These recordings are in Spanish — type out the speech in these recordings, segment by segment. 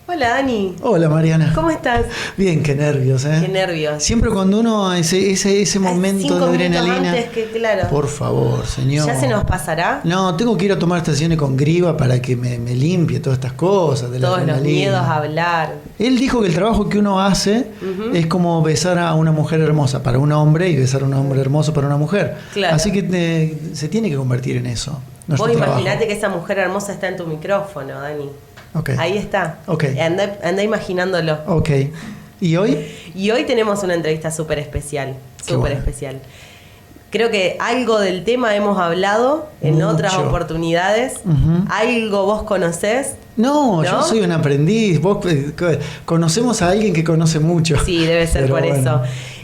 Hola Dani. Hola Mariana. ¿Cómo estás? Bien, qué nervios, ¿eh? Qué nervios. Siempre cuando uno, ese momento de adrenalina. Antes que, claro. Por favor, señor. ¿Ya se nos pasará? No, tengo que ir a tomar estaciones con Griva para que me limpie todas estas cosas de la Todos los adrenalina. miedos a hablar. Él dijo que el trabajo que uno hace es como besar a una mujer hermosa para un hombre y besar a un hombre hermoso para una mujer. Claro. Así que se tiene que convertir en eso. Vos imaginate que esa mujer hermosa está en tu micrófono, Dani. Okay. Ahí está. Okay. Anda imaginándolo. Ok. ¿Y hoy? Y hoy tenemos una entrevista súper especial. Súper especial. Creo que algo del tema hemos hablado en otras oportunidades. ¿Algo vos conocés? No, yo soy un aprendiz. Vos conocemos a alguien que conoce mucho. Sí, debe ser por bueno. eso.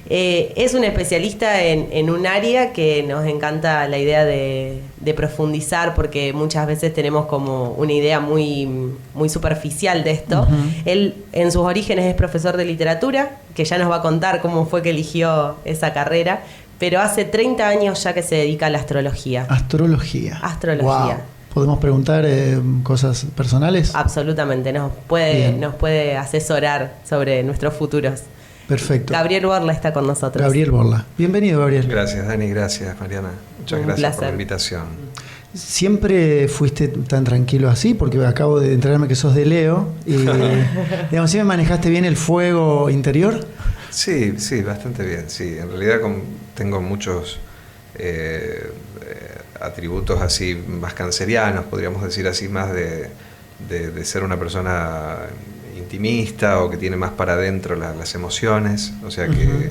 Es un especialista en un área que nos encanta la idea de profundizar, porque muchas veces tenemos como una idea muy, muy superficial de esto. Él en sus orígenes es profesor de literatura, que ya nos va a contar cómo fue que eligió esa carrera, pero hace 30 años ya que se dedica a la astrología. Astrología. Astrología. Wow. ¿Podemos preguntar cosas personales? Absolutamente, nos puede asesorar sobre nuestros futuros. Perfecto. Gabriel Borla está con nosotros. Gabriel Borla. Bienvenido, Gabriel. Gracias, Dani. Gracias, Mariana. Muchas gracias por la invitación. ¿Siempre fuiste tan tranquilo así? Porque acabo de enterarme que sos de Leo. Y, digamos, ¿siempre manejaste bien el fuego interior? Sí, bastante bien. Sí, en realidad tengo muchos atributos así más cancerianos, podríamos decir así, más de ser una persona intimista o que tiene más para adentro las emociones, o sea que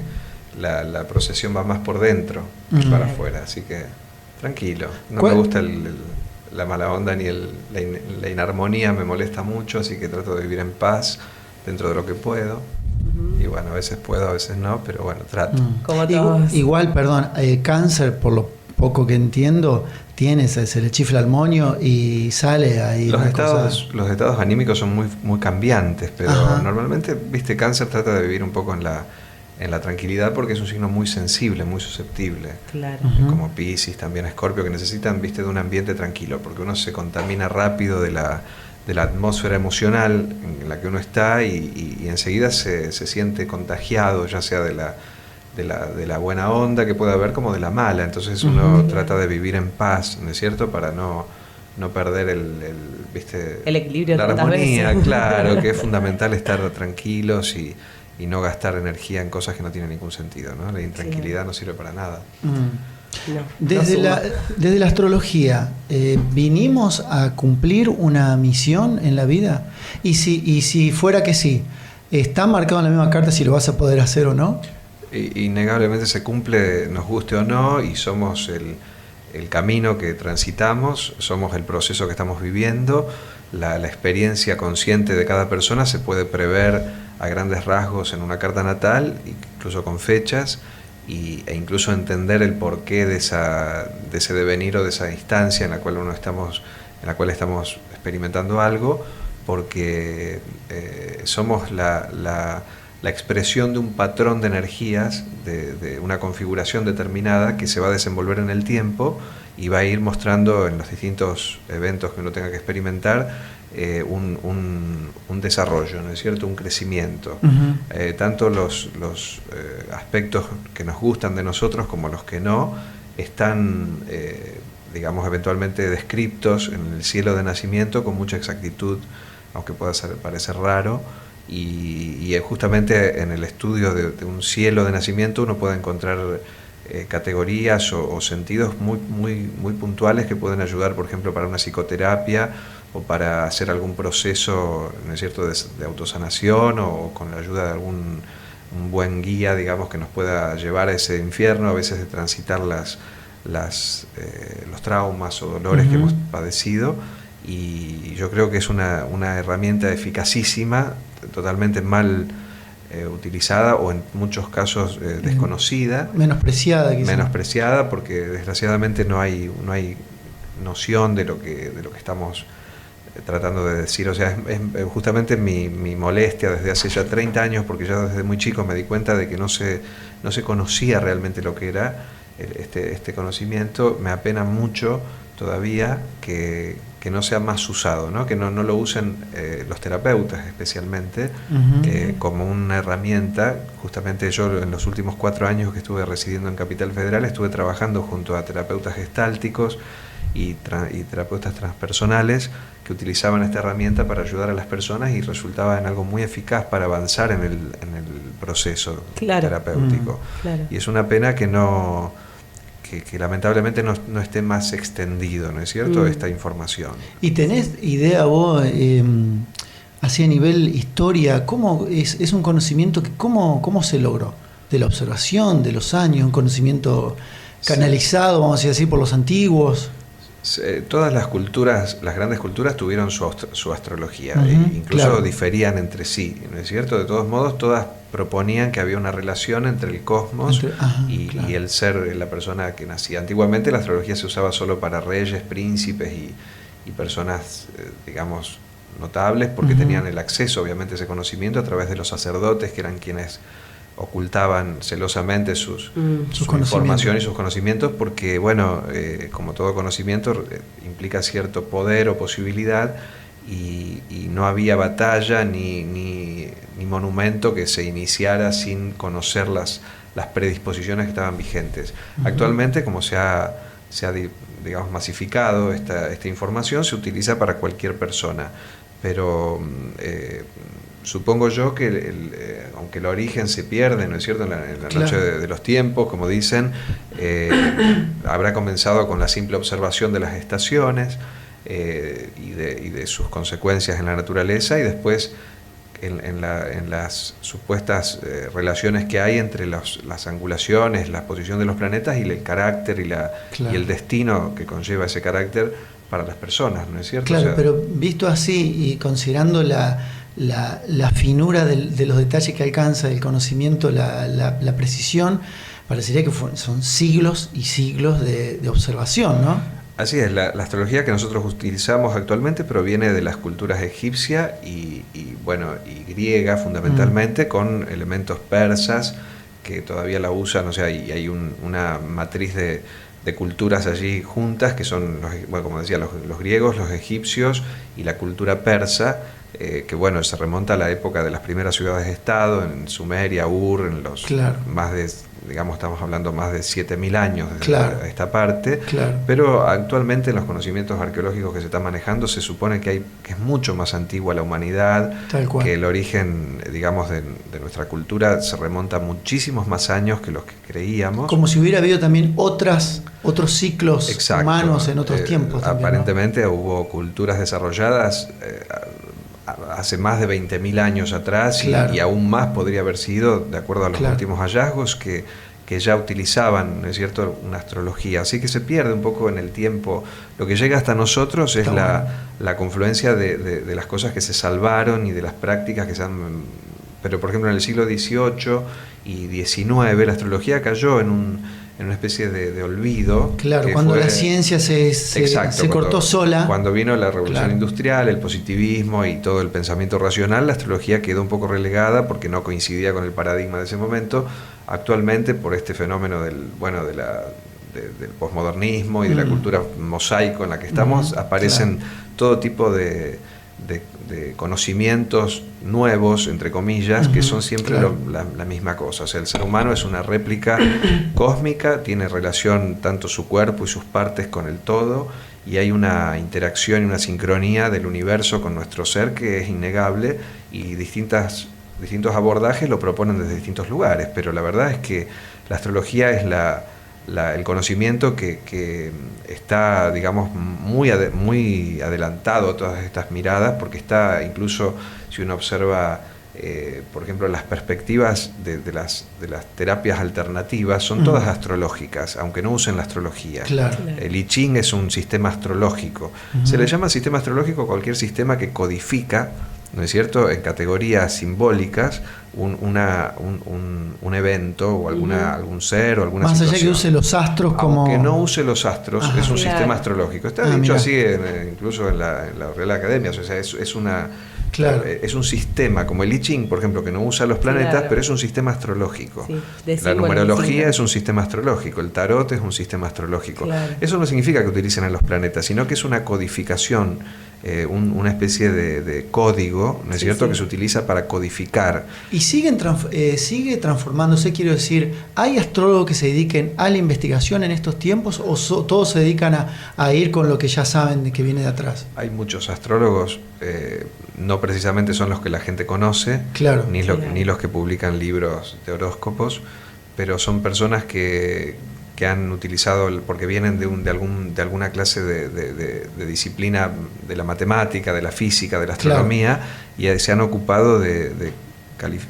la procesión va más por dentro que para afuera, así que tranquilo, no me gusta la mala onda ni la inarmonía, me molesta mucho, así que trato de vivir en paz dentro de lo que puedo. Y bueno, a veces puedo, a veces no, pero bueno, trato. Como todos. Igual, perdón, cáncer, por lo poco que entiendo, se le chifla el moño y sale ahí. Los estados anímicos son muy cambiantes, pero normalmente, viste, cáncer trata de vivir un poco en la tranquilidad porque es un signo muy sensible, muy susceptible. Claro. Como Piscis, también Escorpio, que necesitan, viste, de un ambiente tranquilo, porque uno se contamina rápido de la atmósfera emocional en la que uno está y enseguida se siente contagiado, ya sea de la buena onda que pueda haber como de la mala. Entonces uno trata de vivir en paz, ¿no es cierto? Para no perder el equilibrio, la armonía, claro, que es fundamental estar tranquilos y no gastar energía en cosas que no tienen ningún sentido, ¿no? La intranquilidad no sirve para nada. Desde la astrología, ¿vinimos a cumplir una misión en la vida? Y si fuera que sí, ¿está marcado en la misma carta si lo vas a poder hacer o no? Innegablemente se cumple, nos guste o no, y somos el camino que transitamos, somos el proceso que estamos viviendo. La experiencia consciente de cada persona se puede prever a grandes rasgos en una carta natal, incluso con fechas, e incluso entender el porqué de ese devenir o de esa instancia en la cual estamos experimentando algo, porque somos la expresión de un patrón de energías, de una configuración determinada que se va a desenvolver en el tiempo y va a ir mostrando en los distintos eventos que uno tenga que experimentar un desarrollo, ¿no es cierto? Un crecimiento. Tanto los aspectos que nos gustan de nosotros como los que no están, digamos, eventualmente descritos en el cielo de nacimiento con mucha exactitud, aunque pueda parecer raro. Y justamente en el estudio de un cielo de nacimiento uno puede encontrar categorías o sentidos muy puntuales que pueden ayudar, por ejemplo, para una psicoterapia o para hacer algún proceso, ¿no es cierto?, de autosanación, o con la ayuda de un buen guía, digamos, que nos pueda llevar a ese infierno, a veces de transitar los traumas o dolores que hemos padecido. Y yo creo que es una herramienta eficacísima, totalmente mal utilizada o en muchos casos desconocida. Menospreciada, quizás. Menospreciada, porque desgraciadamente no hay noción de lo que estamos tratando de decir. O sea, es justamente mi molestia desde hace ya 30 años, porque ya desde muy chico me di cuenta de que no se conocía realmente lo que era este conocimiento. Me apena mucho todavía que no sea más usado, ¿no? Que no lo usen los terapeutas especialmente como una herramienta. Justamente yo en los últimos 4 años que estuve residiendo en Capital Federal estuve trabajando junto a terapeutas gestálticos y terapeutas transpersonales que utilizaban esta herramienta para ayudar a las personas y resultaba en algo muy eficaz para avanzar en el proceso terapéutico. Claro. Y es una pena que que lamentablemente no esté más extendido, ¿no es cierto?, esta información. ¿Y tenés idea vos, así a nivel historia, cómo es un conocimiento que cómo se logró? De la observación, de los años, un conocimiento canalizado, vamos a decir así, por los antiguos. Todas las culturas, las grandes culturas tuvieron su astrología, incluso diferían entre sí, ¿no es cierto? De todos modos, todas proponían que había una relación entre el cosmos y el ser, la persona que nacía. Antiguamente la astrología se usaba solo para reyes, príncipes y personas, digamos, notables, porque tenían el acceso, obviamente, a ese conocimiento a través de los sacerdotes, que eran quienes ocultaban celosamente su información y sus conocimientos, porque, bueno, como todo conocimiento, implica cierto poder o posibilidad, y no había batalla ni monumento que se iniciara sin conocer las predisposiciones que estaban vigentes. Actualmente, como se ha digamos, masificado esta información, se utiliza para cualquier persona, pero supongo yo que aunque el origen se pierde, ¿no es cierto?, en la noche de los tiempos, como dicen, habrá comenzado con la simple observación de las estaciones y de sus consecuencias en la naturaleza, y después en las supuestas relaciones que hay entre las angulaciones, la posición de los planetas y el carácter y el destino que conlleva ese carácter para las personas, ¿no es cierto? Claro, o sea, pero visto así y considerando la finura de los detalles que alcanza, el conocimiento, la precisión, parecería que son siglos y siglos de observación, ¿no? Así es, la astrología que nosotros utilizamos actualmente proviene de las culturas egipcia y griega fundamentalmente, con elementos persas que todavía la usan, o sea, y hay una matriz de culturas allí juntas, que son, como decía, los griegos, los egipcios y la cultura persa, que bueno, se remonta a la época de las primeras ciudades-estado, en Sumeria, Ur, en los más de, digamos, estamos hablando más de 7.000 años desde esta parte, pero actualmente en los conocimientos arqueológicos que se están manejando se supone que es mucho más antigua la humanidad, que el origen, digamos, de nuestra cultura se remonta a muchísimos más años que los que creíamos. Como si hubiera habido también otros ciclos humanos en otros tiempos. Aparentemente, ¿no? Hubo culturas desarrolladas hace más de 20.000 años atrás, y aún más podría haber sido, de acuerdo a los últimos hallazgos, que ya utilizaban, ¿no es cierto?, una astrología. Así que se pierde un poco en el tiempo. Lo que llega hasta nosotros es la confluencia de las cosas que se salvaron y de las prácticas que se han... Pero, por ejemplo, en el siglo XVIII y XIX la astrología cayó en una especie de olvido. Claro, cuando la ciencia se cortó sola. Cuando vino la revolución industrial, el positivismo y todo el pensamiento racional, la astrología quedó un poco relegada porque no coincidía con el paradigma de ese momento. Actualmente, por este fenómeno del posmodernismo y de la cultura mosaico en la que estamos, aparecen todo tipo de conocimientos nuevos, entre comillas, que son siempre la misma cosa. O sea, el ser humano es una réplica cósmica, tiene relación tanto su cuerpo y sus partes con el todo, y hay una interacción y una sincronía del universo con nuestro ser que es innegable, y distintos abordajes lo proponen desde distintos lugares, pero la verdad es que la astrología es el conocimiento que está, digamos, muy adelantado a todas estas miradas, porque está, incluso si uno observa, por ejemplo, las perspectivas de las terapias alternativas son todas astrológicas, aunque no usen la astrología. El I Ching es un sistema astrológico. Se le llama sistema astrológico a cualquier sistema que codifica, ¿no es cierto?, en categorías simbólicas un evento o algún ser o alguna situación. Más allá que use los astros como... Aunque no use los astros, es un sistema astrológico. Está dicho así incluso en la Real Academia, o sea, es Claro. Es un sistema, como el I Ching, por ejemplo, que no usa los planetas, Claro. pero es un sistema astrológico. Sí, La numerología es un sistema astrológico, el tarot es un sistema astrológico. Claro. Eso no significa que utilicen a los planetas, sino que es una codificación, una especie de código, ¿no es cierto?, que se utiliza para codificar. Y sigue transformándose, quiero decir, ¿hay astrólogos que se dediquen a la investigación en estos tiempos o todos se dedican a ir con lo que ya saben de que viene de atrás? Hay muchos astrólogos, no precisamente son los que la gente conoce, claro, ni los que publican libros de horóscopos, pero son personas que han utilizado, porque vienen de alguna clase de disciplina de la matemática, de la física, de la astronomía, claro, y se han ocupado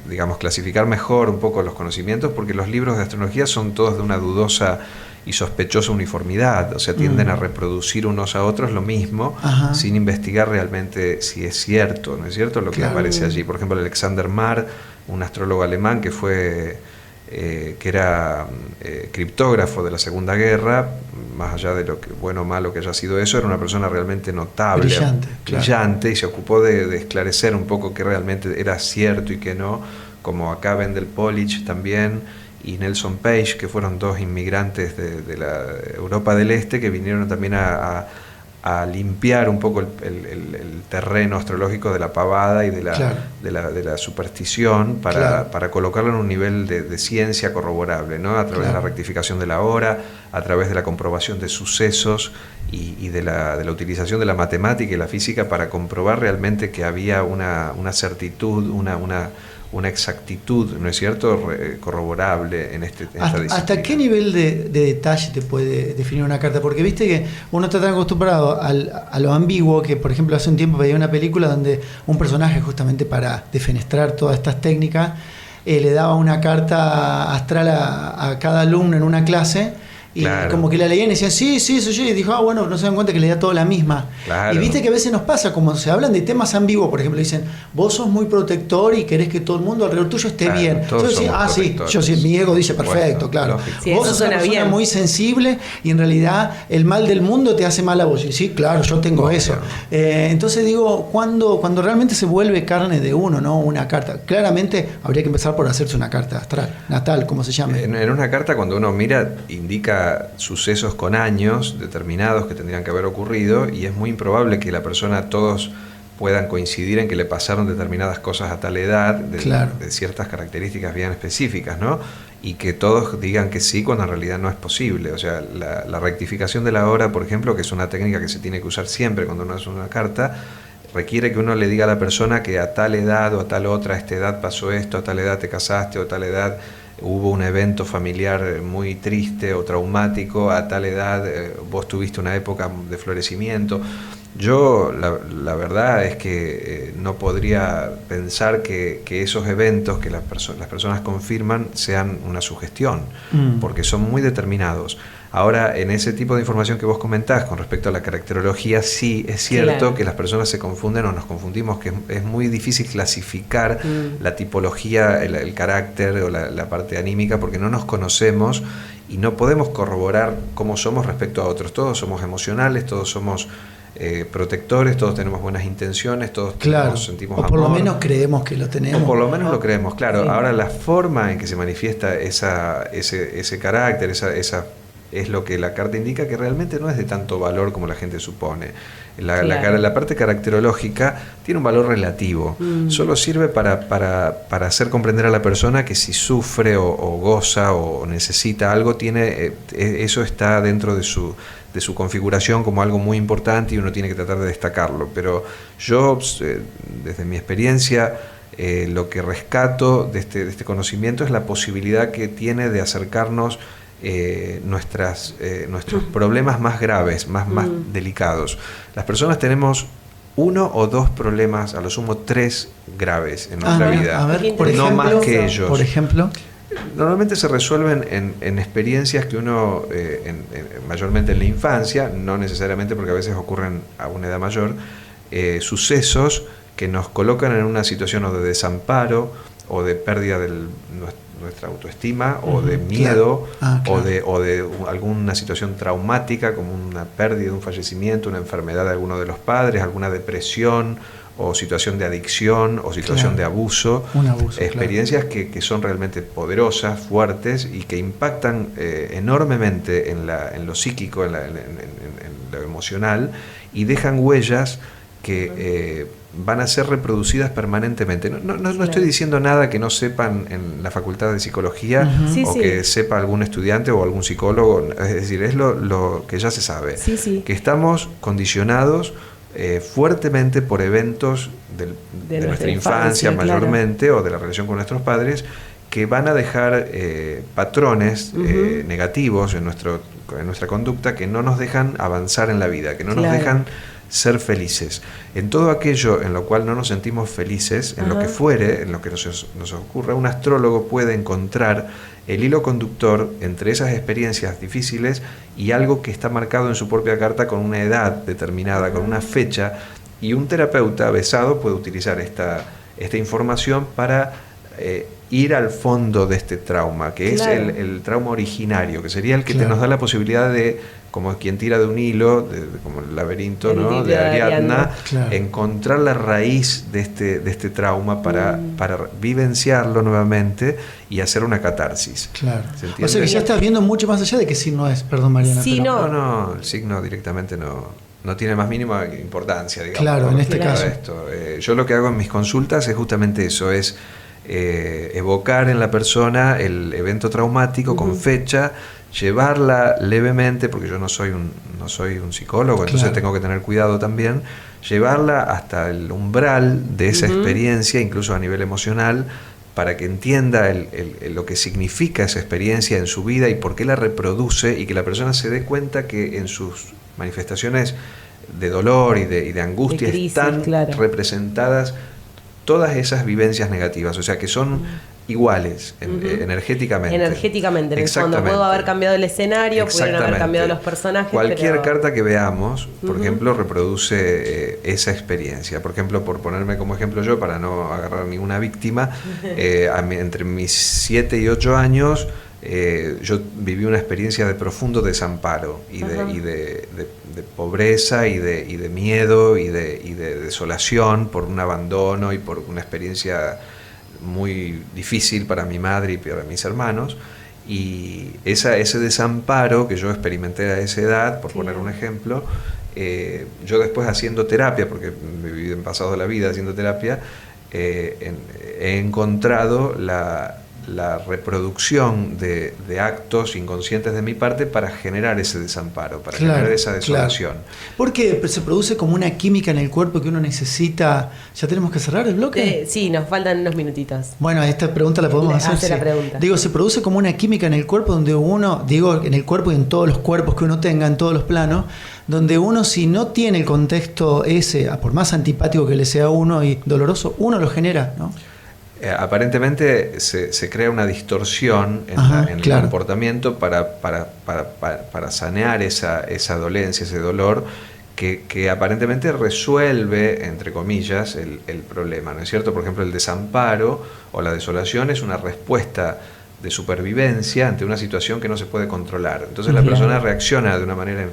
digamos, clasificar mejor un poco los conocimientos, porque los libros de astrología son todos de una dudosa y sospechosa uniformidad, o sea, tienden a reproducir unos a otros lo mismo, sin investigar realmente si es cierto, ¿no es cierto?, lo que aparece allí. Por ejemplo, Alexander Marr, un astrólogo alemán que era criptógrafo de la Segunda Guerra, más allá de lo que bueno o malo que haya sido eso, era una persona realmente notable, brillante, y se ocupó de esclarecer un poco qué realmente era cierto y qué no, como acá Wendell Pollich también, y Nelson Page, que fueron dos inmigrantes de la Europa del Este, que vinieron también a limpiar un poco el terreno astrológico de la pavada y de la superstición para colocarlo en un nivel de ciencia corroborable, ¿no? A través de la rectificación de la hora, a través de la comprobación de sucesos y de la utilización de la matemática y la física para comprobar realmente que había una certitud, una exactitud, ¿no es cierto?, corroborable en esta disciplina. ¿Hasta qué nivel de detalle te puede definir una carta? Porque viste que uno está tan acostumbrado a lo ambiguo que, por ejemplo, hace un tiempo veía una película donde un personaje, justamente para defenestrar todas estas técnicas, le daba una carta astral a cada alumno en una clase. Y como que la leían y decían, sí, soy yo. Y dijo, bueno, no se dan cuenta que le da toda la misma. Y viste que a veces nos pasa, como se hablan de temas ambiguos, por ejemplo, dicen, vos sos muy protector y querés que todo el mundo alrededor tuyo esté bien. Entonces decís, yo sí, mi ego dice, perfecto, claro. Sí, vos sos una persona muy sensible y en realidad el mal del mundo te hace mal a vos. Y sí, claro, yo tengo eso. Entonces digo, cuando realmente se vuelve carne de uno, ¿no? Una carta. Claramente habría que empezar por hacerse una carta astral, natal, como se llame. En una carta, cuando uno mira, indica sucesos con años determinados que tendrían que haber ocurrido, y es muy improbable que la persona, todos puedan coincidir en que le pasaron determinadas cosas a tal edad, de ciertas características bien específicas, ¿no? Y que todos digan que sí cuando en realidad no es posible. O sea, la rectificación de la hora, por ejemplo, que es una técnica que se tiene que usar siempre cuando uno hace una carta, requiere que uno le diga a la persona que a tal edad o a tal otra, a esta edad pasó esto, a tal edad te casaste, o a tal edad hubo un evento familiar muy triste o traumático, a tal edad vos tuviste una época de florecimiento. Yo la verdad es que no podría pensar que esos eventos que las personas confirman sean una sugestión, porque son muy determinados. Ahora, en ese tipo de información que vos comentás con respecto a la caracterología, sí es cierto que las personas se confunden o nos confundimos, que es muy difícil clasificar la tipología, el carácter o la parte anímica, porque no nos conocemos y no podemos corroborar cómo somos respecto a otros. Todos somos emocionales, todos somos protectores, todos tenemos buenas intenciones, todos sentimos amor. O por lo menos creemos que lo tenemos. O por lo menos lo creemos, claro. Sí. Ahora, la forma en que se manifiesta ese carácter, esa es lo que la carta indica, que realmente no es de tanto valor como la gente supone. La parte caracterológica tiene un valor relativo. Solo sirve para hacer comprender a la persona que si sufre o goza o necesita algo, eso está dentro de su configuración como algo muy importante y uno tiene que tratar de destacarlo. Pero yo, desde mi experiencia, lo que rescato de este conocimiento es la posibilidad que tiene de acercarnos nuestros problemas más graves, más delicados. Las personas tenemos 1 o 2 problemas, a lo sumo 3 graves en nuestra vida. A ver, por no ejemplo, más que ellos. Por ejemplo, normalmente se resuelven en experiencias que uno, mayormente en la infancia, no necesariamente porque a veces ocurren a una edad mayor, sucesos que nos colocan en una situación o de desamparo o de pérdida de nuestra autoestima o de miedo o de alguna situación traumática como una pérdida, un fallecimiento, una enfermedad de alguno de los padres, alguna depresión o situación de adicción o situación de abuso. Un abuso, experiencias que son realmente poderosas, fuertes y que impactan enormemente en lo psíquico, en lo emocional, y dejan huellas que van a ser reproducidas permanentemente. No estoy diciendo nada que no sepan en la facultad de psicología o que sepa algún estudiante o algún psicólogo, es decir, es lo que ya se sabe, que estamos condicionados fuertemente por eventos de nuestra infancia mayormente, o de la relación con nuestros padres, que van a dejar patrones negativos en nuestra conducta, que no nos dejan avanzar en la vida, que no nos dejan ser felices. En todo aquello en lo cual no nos sentimos felices, en lo que fuere, en lo que nos ocurra, un astrólogo puede encontrar el hilo conductor entre esas experiencias difíciles y algo que está marcado en su propia carta con una edad determinada, con una fecha, y un terapeuta avesado puede utilizar esta información para ir al fondo de este trauma, que es el trauma originario, que sería el que nos da la posibilidad de, como quien tira de un hilo, como el laberinto, ¿no?, de Ariadna, encontrar la raíz de este trauma para vivenciarlo nuevamente y hacer una catarsis. Claro. O sea que ya estás viendo mucho más allá de qué signo es, perdón, Mariana. Sí, no, el signo directamente no tiene más mínima importancia, digamos. Claro, en este caso. Yo lo que hago en mis consultas es justamente eso, es evocar en la persona el evento traumático con fecha, llevarla levemente, porque yo no soy un psicólogo, entonces tengo que tener cuidado también, llevarla hasta el umbral de esa experiencia, incluso a nivel emocional, para que entienda lo que significa esa experiencia en su vida y por qué la reproduce, y que la persona se dé cuenta que en sus manifestaciones de dolor y de angustia de crisis, están representadas todas esas vivencias negativas, o sea que son iguales energéticamente. Energéticamente, en el fondo puedo haber cambiado el escenario, pudieron haber cambiado los personajes. Cualquier carta que veamos, por ejemplo, reproduce esa experiencia. Por ejemplo, por ponerme como ejemplo yo, para no agarrar ninguna víctima, entre mis 7 y 8 años, yo viví una experiencia de profundo desamparo y de pobreza y de miedo y de desolación por un abandono y por una experiencia muy difícil para mi madre y para mis hermanos, y ese desamparo que yo experimenté a esa edad, por poner un ejemplo, yo después haciendo terapia, porque me viví en pasado de la vida haciendo terapia, he encontrado la reproducción de actos inconscientes de mi parte para generar ese desamparo, para generar esa desolación. Porque se produce como una química en el cuerpo que uno necesita. ¿Ya tenemos que cerrar el bloque? Sí, nos faltan unos minutitos. Bueno, esta pregunta la podemos hacer. Hace la pregunta. Digo, se produce como una química en el cuerpo donde uno, en el cuerpo y en todos los cuerpos que uno tenga, en todos los planos, donde uno, si no tiene el contexto ese, por más antipático que le sea a uno y doloroso, uno lo genera, ¿no? Aparentemente se crea una distorsión en el comportamiento para sanear esa dolencia, ese dolor, que aparentemente resuelve, entre comillas, el problema, ¿no es cierto? Por ejemplo, el desamparo o la desolación es una respuesta de supervivencia ante una situación que no se puede controlar. Entonces la persona reacciona de una manera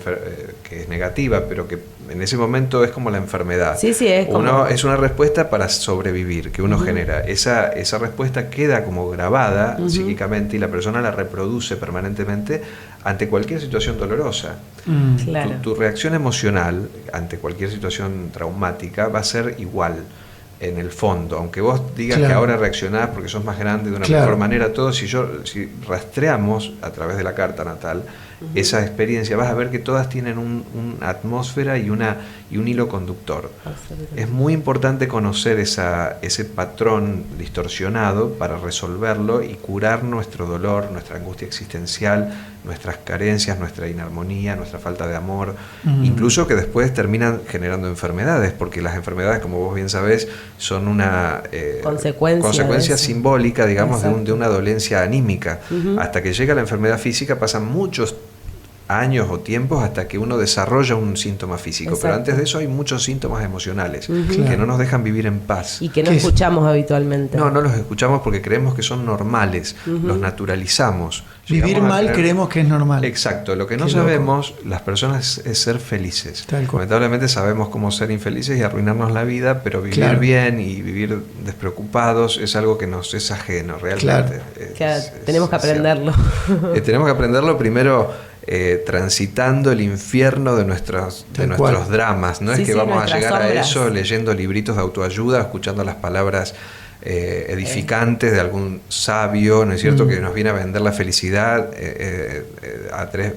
que es negativa, pero que en ese momento es como la enfermedad. Sí, es una respuesta para sobrevivir que uno genera. Esa respuesta queda como grabada psíquicamente y la persona la reproduce permanentemente ante cualquier situación dolorosa. Tu reacción emocional ante cualquier situación traumática va a ser igual. En el fondo, aunque vos digas que ahora reaccionás porque sos más grande de una mejor manera, todo, si rastreamos a través de la carta natal esa experiencia, vas a ver que todas tienen una atmósfera y un hilo conductor. Es muy importante conocer ese patrón distorsionado para resolverlo y curar nuestro dolor, nuestra angustia existencial, nuestras carencias, nuestra inarmonía, nuestra falta de amor, incluso que después terminan generando enfermedades, porque las enfermedades, como vos bien sabés, son una consecuencia simbólica, digamos, de una dolencia anímica. Hasta que llega la enfermedad física pasan muchos años o tiempos hasta que uno desarrolla un síntoma físico. Exacto. Pero antes de eso hay muchos síntomas emocionales que Claro. no nos dejan vivir en paz. Y que no ¿Qué es? escuchamos habitualmente. No los escuchamos porque creemos que son normales, los naturalizamos. Vivir Llegamos a mal creer- creemos que es normal. Exacto, lo que no Qué loco. sabemos las personas es ser felices. Tal cual. Lamentablemente sabemos cómo ser infelices y arruinarnos la vida, pero vivir Claro. bien y vivir despreocupados es algo que nos es ajeno realmente. Claro. Tenemos que aprenderlo. Tenemos que aprenderlo primero transitando el infierno de nuestros Tal cual. dramas. No Sí, es que sí, vamos a nuestras llegar sombras. a eso leyendo libritos de autoayuda, escuchando las palabras edificantes de algún sabio, ¿no es cierto?, que nos viene a vender la felicidad a tres...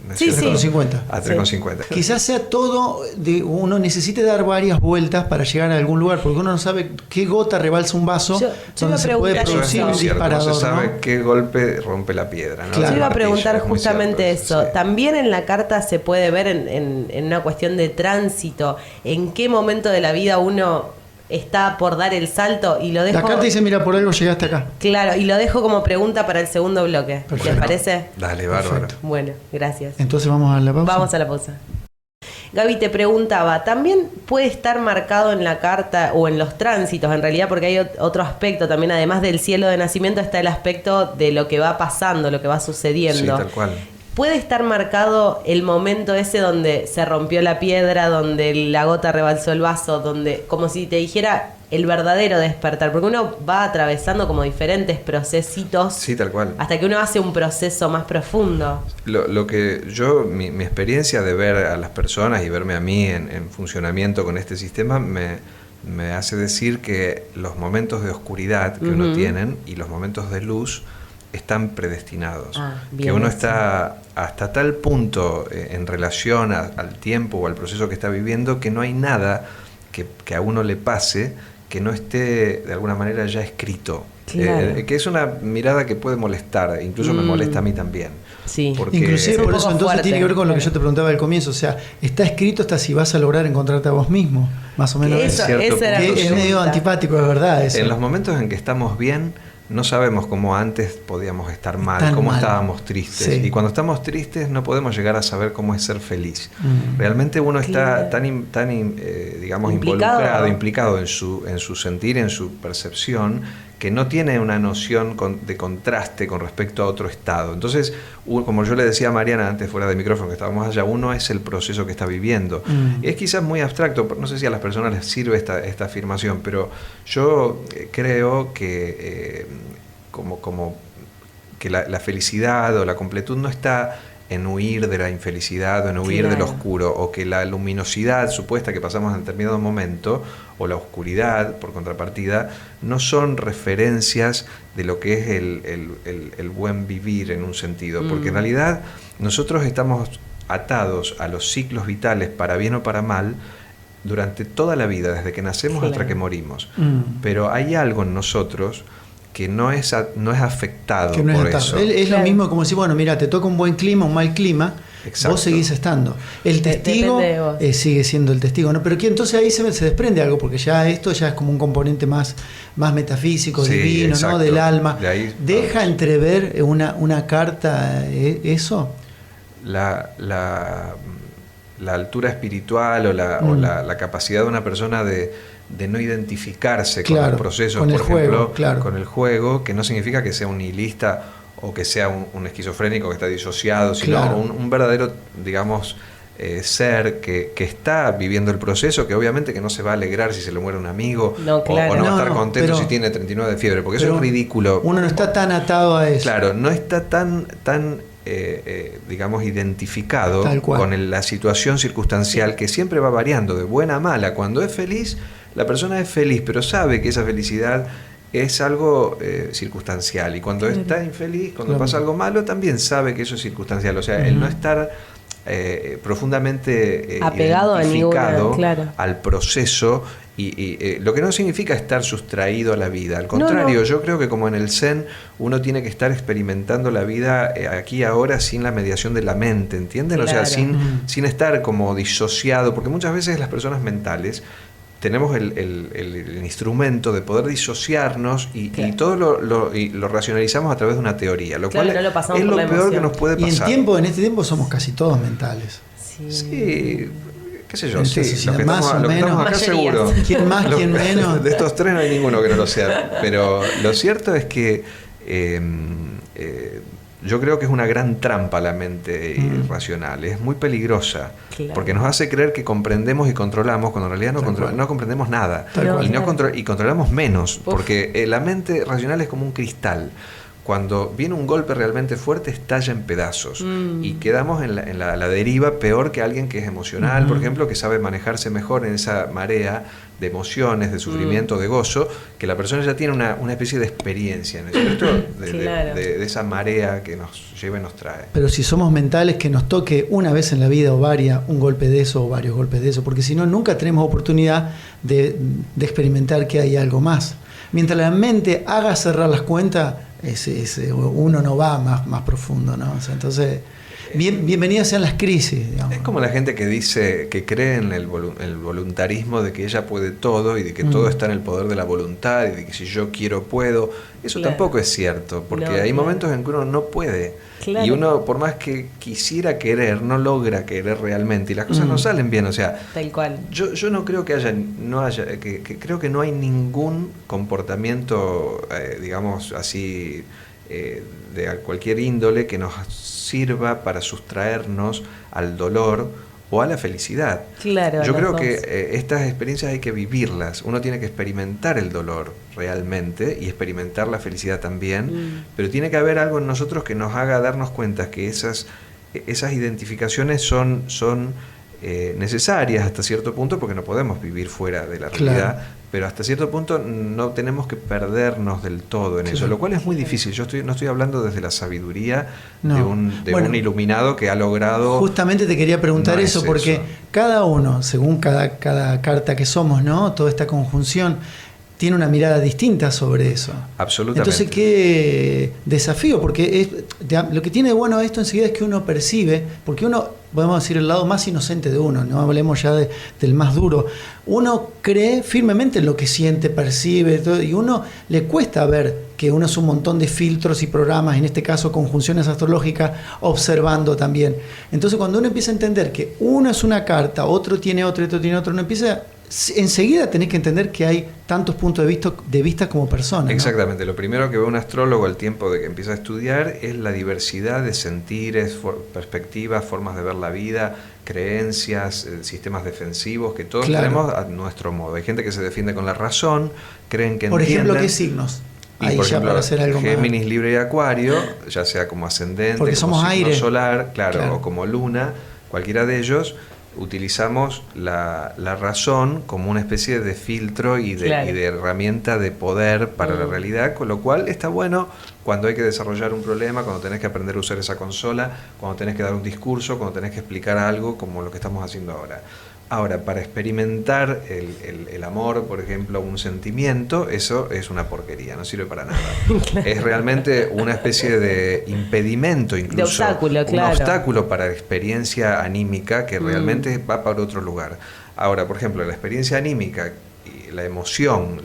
¿no es Sí, cierto? sí. 3,50. A 3,50. Quizás sea todo, uno necesite dar varias vueltas para llegar a algún lugar, porque uno no sabe qué gota rebalsa un vaso Yo iba donde a se puede preguntar producir eso. un Es cierto, disparador. no se sabe ¿no? qué golpe rompe la piedra, ¿no? Claro. Yo iba a El martillo, preguntar es muy justamente cierto eso. sí. También en la carta se puede ver en una cuestión de tránsito, en qué momento de la vida uno está por dar el salto, y lo dejo... La carta dice, mira, por algo llegaste acá. Claro, y lo dejo como pregunta para el segundo bloque. Perfecto. ¿Les parece? Dale, bárbaro. Perfecto. Bueno, gracias. Entonces vamos a la pausa. Vamos a la pausa. Gaby, te preguntaba, ¿también puede estar marcado en la carta o en los tránsitos, en realidad, porque hay otro aspecto también, además del cielo de nacimiento, está el aspecto de lo que va pasando, lo que va sucediendo? Sí, tal cual. ¿Puede estar marcado el momento ese donde se rompió la piedra, donde la gota rebalsó el vaso, donde, como si te dijera, el verdadero despertar? Porque uno va atravesando como diferentes procesitos Sí, tal cual. hasta que uno hace un proceso más profundo. Lo que mi experiencia de ver a las personas y verme a mí en funcionamiento con este sistema me hace decir que los momentos de oscuridad que uno tiene y los momentos de luz están predestinados. Bien, que uno eso. está hasta tal punto en relación al tiempo o al proceso que está viviendo que no hay nada que a uno le pase que no esté de alguna manera ya escrito. Claro. Que es una mirada que puede molestar, incluso me molesta a mí también. Sí. Porque- Inclusive Es un por poco eso entonces fuerte, tiene que ver con lo que claro. yo te preguntaba al comienzo, o sea, está escrito hasta si vas a lograr encontrarte a vos mismo, más o menos. Eso, cierto esa era punto, mi Que es pregunta. medio antipático, es verdad. Eso. En los momentos en que estamos bien, no sabemos cómo antes podíamos estar mal, Tan cómo mal. estábamos tristes. Sí. Y cuando estamos tristes no podemos llegar a saber cómo es ser feliz. Mm. Realmente uno está Claro. digamos, Implicado. implicado en su sentir, en su percepción, que no tiene una noción de contraste con respecto a otro estado. Entonces, como yo le decía a Mariana antes fuera de micrófono que estábamos allá, uno es el proceso que está viviendo. Mm. Es quizás muy abstracto, no sé si a las personas les sirve esta afirmación, pero yo creo que como que la felicidad o la completud no está en huir de la infelicidad o en huir Claro. del oscuro, o que la luminosidad supuesta que pasamos en determinado momento o la oscuridad, por contrapartida, no son referencias de lo que es el buen vivir en un sentido, porque en realidad nosotros estamos atados a los ciclos vitales, para bien o para mal, durante toda la vida, desde que nacemos hasta Claro. que morimos. Mm. Pero hay algo en nosotros que no es afectado Que no por es eso. atado. Es Claro. lo mismo como si, bueno, mira, te toca un buen clima, un mal clima, Exacto. vos seguís estando. El testigo Depende de vos. sigue siendo el testigo, ¿no? Pero que entonces ahí se desprende algo, porque ya esto ya es como un componente más metafísico, Sí, divino, exacto. ¿no? Del alma. De ahí ¿Deja vamos. entrever una carta eso? La altura espiritual o la capacidad de una persona de no identificarse con Claro, los procesos, con el por juego, ejemplo, claro. con el juego, que no significa que sea un nihilista o que sea un esquizofrénico que está disociado, sino Claro. un verdadero, digamos, ser que está viviendo el proceso, que obviamente que no se va a alegrar si se le muere un amigo, No, claro. o no va a No, estar contento pero- si tiene 39 de fiebre, porque eso Pero es ridículo. Uno no está tan atado a eso. Claro, no está tan digamos, identificado Tal cual. con la situación circunstancial que siempre va variando de buena a mala. Cuando es feliz, la persona es feliz, pero sabe que esa felicidad es algo circunstancial. Y cuando está infeliz, cuando Claro. pasa algo malo, también sabe que eso es circunstancial. O sea, el no estar profundamente Apegado a identificado ninguna, claro. al proceso y lo que no significa estar sustraído a la vida. Al contrario, no. yo creo que como en el Zen uno tiene que estar experimentando la vida aquí y ahora sin la mediación de la mente, ¿entienden? O sea, Claro. sin estar como disociado, porque muchas veces las personas mentales tenemos el instrumento de poder disociarnos y todo lo racionalizamos a través de una teoría, lo cual no lo es lo peor que nos puede pasar. Y en este tiempo somos casi todos mentales. Sí, qué sé yo, entonces, los que más estamos, o menos, acá seguro. ¿Quién más, quién menos? De estos tres no hay ninguno que no lo sea. Pero lo cierto es que yo creo que es una gran trampa la mente irracional, es muy peligrosa, porque nos hace creer que comprendemos y controlamos, cuando en realidad no comprendemos nada, y controlamos menos, porque la mente racional es como un cristal. Cuando viene un golpe realmente fuerte, estalla en pedazos y quedamos en la deriva peor que alguien que es emocional, por ejemplo, que sabe manejarse mejor en esa marea de emociones, de sufrimiento, de gozo, que la persona ya tiene una especie de experiencia, ¿no es cierto? De esa marea que nos lleva y nos trae. Pero si somos mentales, que nos toque una vez en la vida o varias, un golpe de eso o varios golpes de eso, porque si no, nunca tenemos oportunidad de experimentar que hay algo más. Mientras la mente haga cerrar las cuentas, uno no va más profundo, ¿no? O sea, entonces, bienvenidas sean las crisis, digamos. Es como la gente que dice que cree en el voluntarismo de que ella puede todo y de que todo está en el poder de la voluntad y de que si yo quiero puedo. Eso tampoco es cierto, porque hay momentos en que uno no puede. Y uno, por más que quisiera querer, no logra querer realmente y las cosas no salen bien. O sea, tal cual. Yo no creo que creo que no hay ningún comportamiento, digamos así, de cualquier índole que nos sirva para sustraernos al dolor o a la felicidad. Claro, yo creo que estas experiencias hay que vivirlas. Uno tiene que experimentar el dolor realmente y experimentar la felicidad también, pero tiene que haber algo en nosotros que nos haga darnos cuenta que esas identificaciones son necesarias hasta cierto punto, porque no podemos vivir fuera de la realidad, pero hasta cierto punto no tenemos que perdernos del todo en eso, lo cual es muy difícil. Yo no estoy hablando desde la sabiduría de un iluminado que ha logrado... Justamente te quería preguntar eso, porque cada uno, según cada carta que somos, ¿no? Toda esta conjunción tiene una mirada distinta sobre eso. Absolutamente. Entonces, qué desafío, porque lo que tiene de bueno esto enseguida es que uno percibe, porque uno, podemos decir, el lado más inocente de uno, no hablemos ya del más duro, uno cree firmemente en lo que siente, percibe, todo, y uno le cuesta ver que uno es un montón de filtros y programas, en este caso conjunciones astrológicas, observando también. Entonces, cuando uno empieza a entender que uno es una carta, otro tiene otro, otro tiene otro, uno empieza... Enseguida tenés que entender que hay tantos puntos de vista como personas. Exactamente, ¿no? Lo primero que ve un astrólogo al tiempo de que empieza a estudiar es la diversidad de sentires, perspectivas, formas de ver la vida, creencias, sistemas defensivos, que todos tenemos a nuestro modo. Hay gente que se defiende con la razón, creen que por entienden. Ejemplo, ¿qué signos? Y por ejemplo, para hacer algo Géminis, más. Libra y Acuario, ya sea como ascendente, porque como somos signo aire solar, claro, o como luna, cualquiera de ellos, utilizamos la razón como una especie de filtro y de herramienta de poder para la realidad, con lo cual está bueno cuando hay que desarrollar un problema, cuando tenés que aprender a usar esa consola, cuando tenés que dar un discurso, cuando tenés que explicar algo como lo que estamos haciendo ahora. Ahora, para experimentar el amor, por ejemplo, un sentimiento, eso es una porquería, no sirve para nada. Es realmente una especie de impedimento, incluso. De obstáculo, un obstáculo para la experiencia anímica que realmente va para otro lugar. Ahora, por ejemplo, la experiencia anímica, la emoción,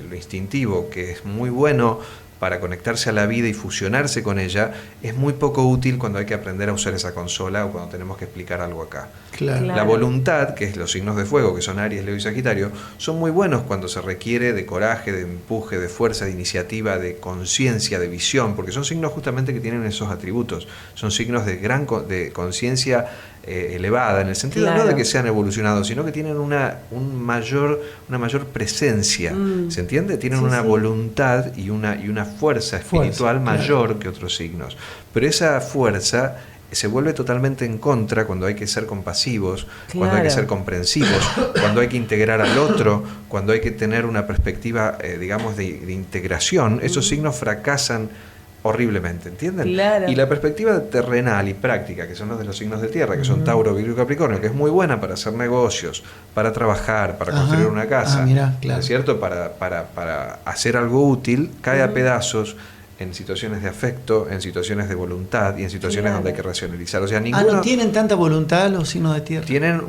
lo instintivo, que es muy bueno para conectarse a la vida y fusionarse con ella, es muy poco útil cuando hay que aprender a usar esa consola o cuando tenemos que explicar algo acá. Claro. La voluntad, que es los signos de fuego, que son Aries, Leo y Sagitario, son muy buenos cuando se requiere de coraje, de empuje, de fuerza, de iniciativa, de conciencia, de visión, porque son signos justamente que tienen esos atributos. Son signos de gran de conciencia elevada, en el sentido no de que sean evolucionados, sino que tienen una mayor presencia, ¿se entiende? Tienen una voluntad y una fuerza espiritual mayor que otros signos. Pero esa fuerza se vuelve totalmente en contra cuando hay que ser compasivos, cuando hay que ser comprensivos, cuando hay que integrar al otro, cuando hay que tener una perspectiva, digamos, de integración. Esos signos fracasan horriblemente, ¿entienden? Claro. Y la perspectiva terrenal y práctica, que son los de los signos de tierra, que son Tauro, Virgo y Capricornio, que es muy buena para hacer negocios, para trabajar, para construir una casa, mirá, claro. ¿no es cierto? Para hacer algo útil, cae a pedazos en situaciones de afecto, en situaciones de voluntad y en situaciones donde hay que racionalizar. O sea, ninguno... ¿no tienen tanta voluntad los signos de tierra? Tienen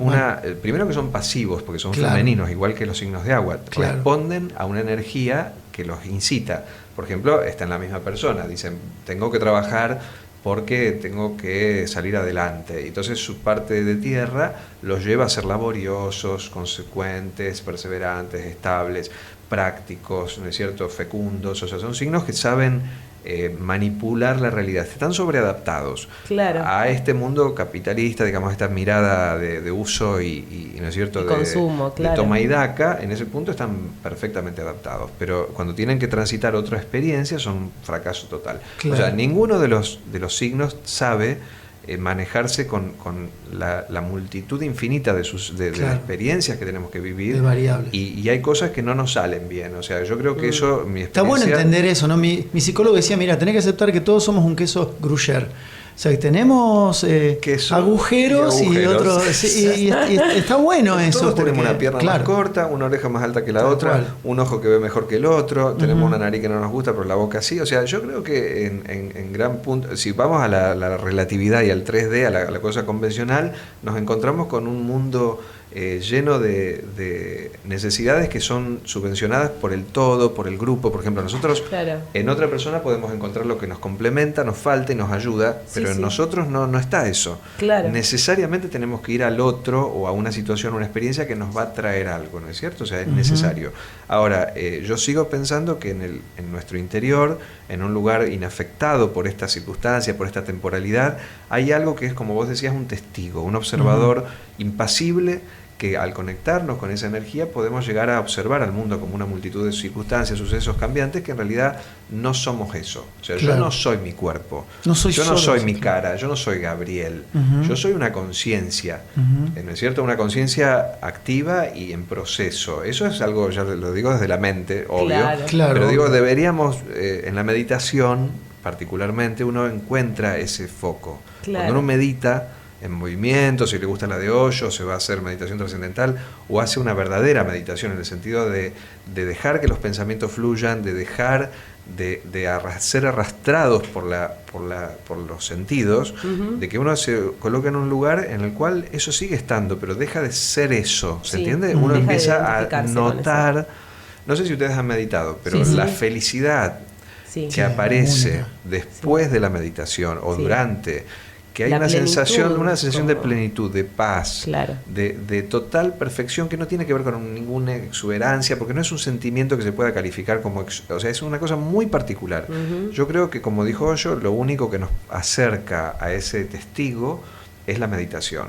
primero que son pasivos, porque son femeninos, igual que los signos de agua. Responden a una energía que los incita. Por ejemplo, está en la misma persona. Dicen, tengo que trabajar porque tengo que salir adelante. Entonces su parte de tierra los lleva a ser laboriosos, consecuentes, perseverantes, estables, prácticos, ¿no es cierto?, fecundos. O sea, son signos que saben manipular la realidad. Están sobreadaptados a este mundo capitalista, digamos, esta mirada de uso y ¿no es cierto?, de consumo, de toma y daca. En ese punto están perfectamente adaptados, pero cuando tienen que transitar otra experiencia son un fracaso total. O sea, ninguno de los signos sabe manejarse con la multitud infinita de experiencias que tenemos que vivir, de variables. Y hay cosas que no nos salen bien. O sea, yo creo que eso, mi experiencia... Está bueno entender eso, ¿no? Mi psicólogo decía, mira, tenés que aceptar que todos somos un queso gruyère. O sea, que tenemos agujeros y otros... y está bueno eso. Todos tenemos una pierna más corta, una oreja más alta que la otra, un ojo que ve mejor que el otro, tenemos una nariz que no nos gusta, pero la boca sí. O sea, yo creo que en gran punto, si vamos a la relatividad y al 3D, a la cosa convencional, nos encontramos con un mundo lleno de necesidades que son subvencionadas por el todo, por el grupo. Por ejemplo, nosotros en otra persona podemos encontrar lo que nos complementa, nos falta y nos ayuda, pero en nosotros no está eso. Necesariamente tenemos que ir al otro o a una situación, una experiencia que nos va a traer algo, ¿no es cierto? O sea, es necesario. Ahora, yo sigo pensando que en nuestro interior, en un lugar inafectado por esta circunstancia, por esta temporalidad, hay algo que es, como vos decías, un testigo, un observador impasible, que al conectarnos con esa energía podemos llegar a observar al mundo como una multitud de circunstancias, sucesos cambiantes, que en realidad no somos eso. O sea, yo no soy mi cuerpo, yo no soy mi cara, yo no soy Gabriel, yo soy una conciencia, ¿no es cierto? Una conciencia activa y en proceso. Eso es algo, ya lo digo desde la mente, obvio, pero digo, deberíamos, en la meditación particularmente, uno encuentra ese foco. Cuando uno medita en movimiento, si le gusta la de Osho, se va a hacer meditación trascendental, o hace una verdadera meditación en el sentido de dejar que los pensamientos fluyan, de dejar de ser arrastrados por los sentidos, de que uno se coloca en un lugar en el cual eso sigue estando, pero deja de ser eso, ¿se entiende? Uno empieza a notar, no sé si ustedes han meditado, pero la felicidad que aparece después de la meditación o durante, que hay una sensación de plenitud, de paz, de total perfección, que no tiene que ver con ninguna exuberancia, porque no es un sentimiento que se pueda calificar como... O sea, es una cosa muy particular. Yo creo que, como dijo Osho, lo único que nos acerca a ese testigo es la meditación.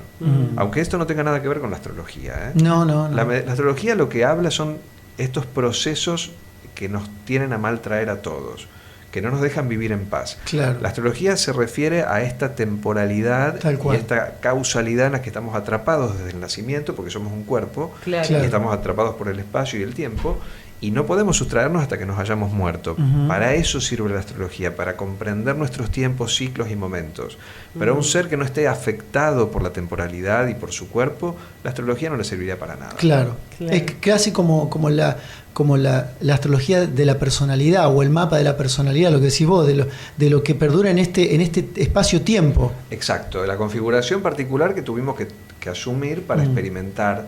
Aunque esto no tenga nada que ver con la astrología. No. La astrología lo que habla son estos procesos que nos tienen a mal traer a todos, que no nos dejan vivir en paz. La astrología se refiere a esta temporalidad y esta causalidad en la que estamos atrapados desde el nacimiento, porque somos un cuerpo, y estamos atrapados por el espacio y el tiempo, y no podemos sustraernos hasta que nos hayamos muerto. Para eso sirve la astrología, para comprender nuestros tiempos, ciclos y momentos. Pero a un ser que no esté afectado por la temporalidad y por su cuerpo, la astrología no le serviría para nada. Es casi como la astrología de la personalidad, o el mapa de la personalidad, lo que decís vos, de lo que perdura en este espacio-tiempo. Exacto, de la configuración particular que tuvimos que asumir para experimentar